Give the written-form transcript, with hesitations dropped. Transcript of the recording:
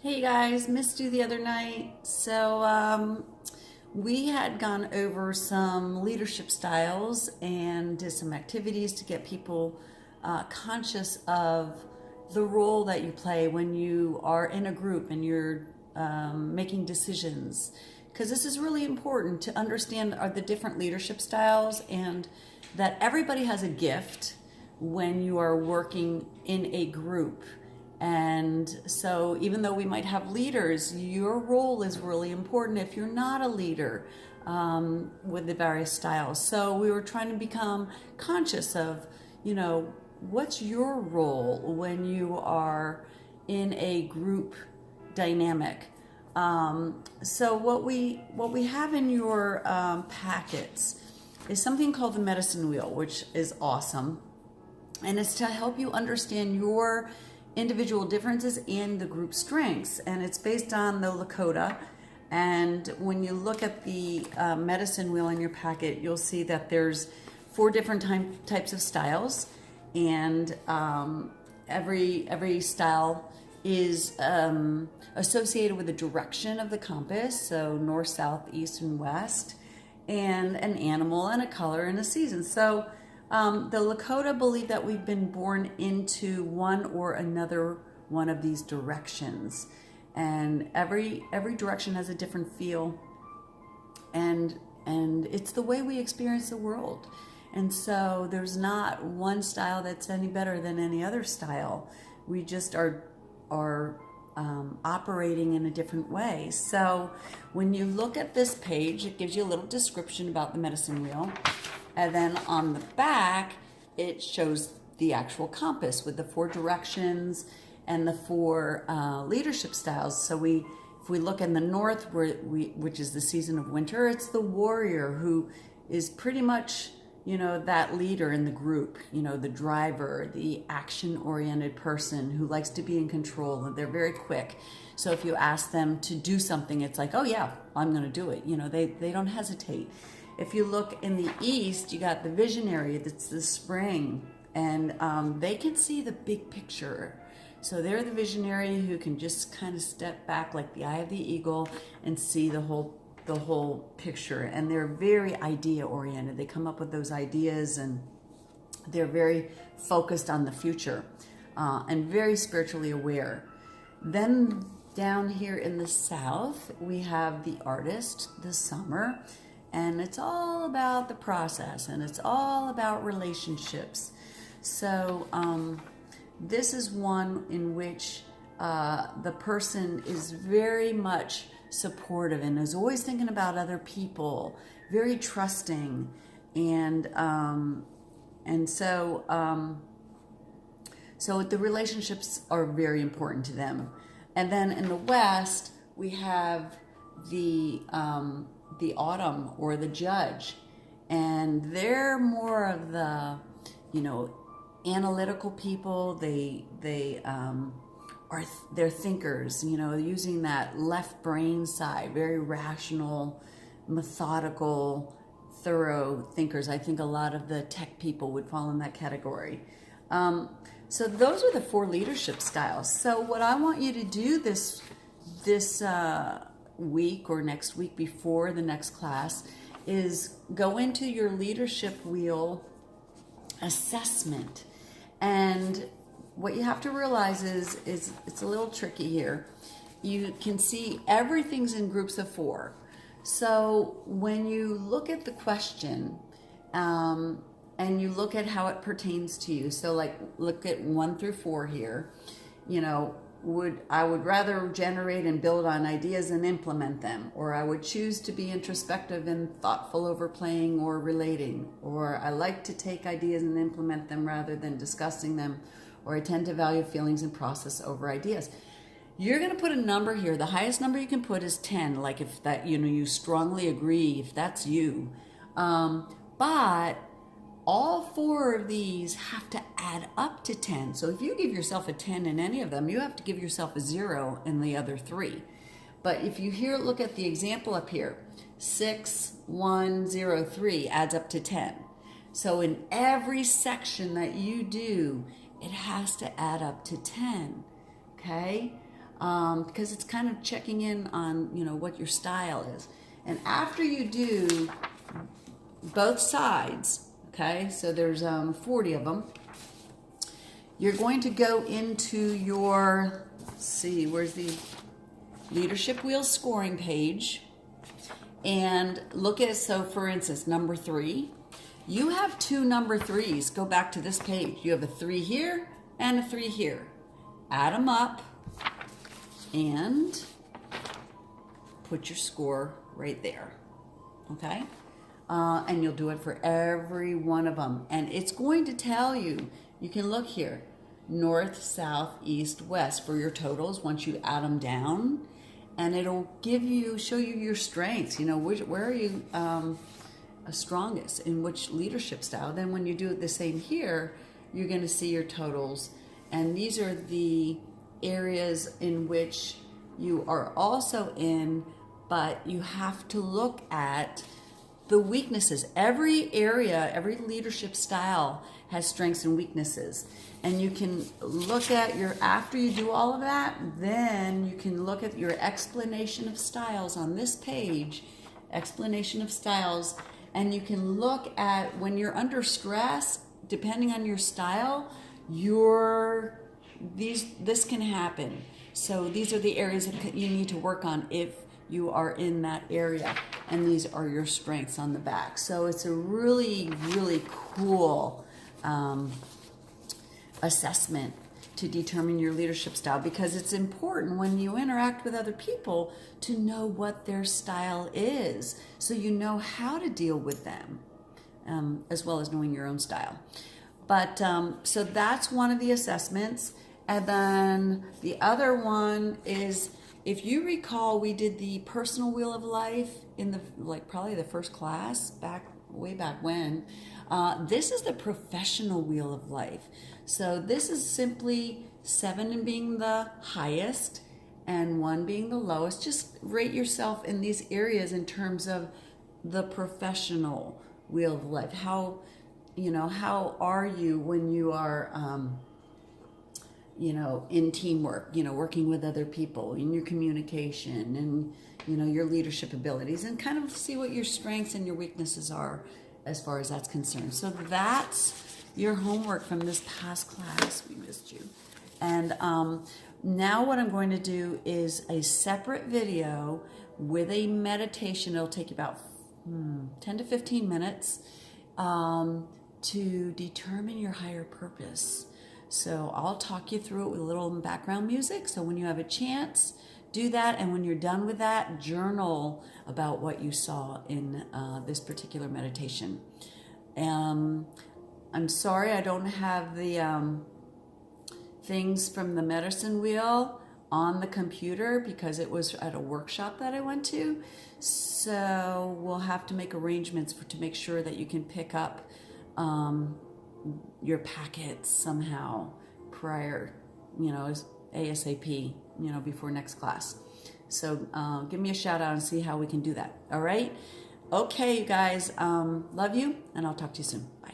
Hey guys, missed you the other night. We had gone over some leadership styles and did some activities to get people conscious of the role that you play when you are in a group and you're making decisions. Because this is really important to understand are the different leadership styles and that everybody has a gift when you are working in a group. And so even though we might have leaders, your role is really important if you're not a leader with the various styles. So we were trying to become conscious of, what's your role when you are in a group dynamic. So what we have in your packets is something called the medicine wheel, which is awesome. And it's to help you understand your individual differences and the group strengths, and it's based on the Lakota. And when you look at the medicine wheel in your packet, you'll see that there's 4 different types of styles, and every style is associated with the direction of the compass, so north, south, east, and west, and an animal and a color and a season. So the Lakota believe that we've been born into one or another one of these directions, and every direction has a different feel, and it's the way we experience the world. And so there's not one style that's any better than any other style. We just are operating in a different way. So when you look at this page, it gives you a little description about the medicine wheel. And then on the back, it shows the actual compass with the 4 directions and the 4 leadership styles. So if we look in the north, which is the season of winter, it's the warrior who is pretty much, that leader in the group, the driver, the action-oriented person who likes to be in control, and they're very quick. So if you ask them to do something, it's like, oh yeah, I'm going to do it. They don't hesitate. If you look in the east, you got the visionary, that's the spring, and they can see the big picture. So they're the visionary who can just kind of step back like the eye of the eagle and see the whole picture. And they're very idea oriented. They come up with those ideas, and they're very focused on the future and very spiritually aware. Then down here in the south, we have the artist, the summer. And it's all about the process, and it's all about relationships. So this is one in which the person is very much supportive and is always thinking about other people, very trusting, and so the relationships are very important to them. And then in the west, we have the autumn or the judge, and they're more of the analytical people. They're thinkers, using that left brain side, very rational, methodical, thorough thinkers. I think a lot of the tech people would fall in that category. So those are the 4 leadership styles. So what I want you to do this week or next week before the next class is go into your leadership wheel assessment. And what you have to realize is it's a little tricky here. You can see everything's in groups of 4. So when you look at the question and you look at how it pertains to you, so like look at 1 through 4 here, I would rather generate and build on ideas and implement them, or I would choose to be introspective and thoughtful over playing or relating, or I like to take ideas and implement them rather than discussing them, or I tend to value feelings and process over ideas. You're going to put a number here. The highest number you can put is 10, like if that, you strongly agree, if that's you. But all 4 of these have to add up to 10. So if you give yourself a 10 in any of them, you have to give yourself a 0 in the other 3. But if you look at the example up here, 6, 1, 0, 3 adds up to 10. So in every section that you do, it has to add up to 10. Okay? because it's kind of checking in on, what your style is. And after you do both sides, okay, so there's 40 of them, you're going to go into your, let's see, where's the leadership wheel scoring page, and look at, so for instance, number 3, you have 2 number 3s. Go back to this page. You have a 3 here and a 3 here. Add them up and put your score right there, okay? And you'll do it for every one of them. And it's going to tell you, you can look here, north, south, east, west for your totals once you add them down. And it'll show you your strengths, where are you strongest, in which leadership style. Then when you do it the same here, you're going to see your totals. And these are the areas in which you are also in, but you have to look at the weaknesses. Every area, every leadership style has strengths and weaknesses. And you can look at after you do all of that, then you can look at your explanation of styles on this page, explanation of styles, and you can look at when you're under stress, depending on your style, this can happen. So these are the areas that you need to work on if you are in that area, and these are your strengths on the back. So it's a really, really cool assessment to determine your leadership style, because it's important when you interact with other people to know what their style is, so you know how to deal with them, as well as knowing your own style. But so that's one of the assessments. And then the other one is, if you recall, we did the personal wheel of life in probably the first class way back when. This is the professional wheel of life. So this is simply 7 being the highest and 1 being the lowest. Just rate yourself in these areas in terms of the professional wheel of life. How are you when you are, in teamwork, working with other people, in your communication and, your leadership abilities, and kind of see what your strengths and your weaknesses are as far as that's concerned. So that's your homework from this past class. We missed you. And now what I'm going to do is a separate video with a meditation. It'll take you about 10 to 15 minutes to determine your higher purpose. So I'll talk you through it with a little background music. So when you have a chance, do that. And when you're done with that, journal about what you saw in this particular meditation. I'm sorry I don't have the things from the medicine wheel on the computer because it was at a workshop that I went to. So we'll have to make arrangements to make sure that you can pick up your packets somehow prior, ASAP, before next class. So give me a shout out and see how we can do that. All right. Okay, you guys, love you, and I'll talk to you soon. Bye.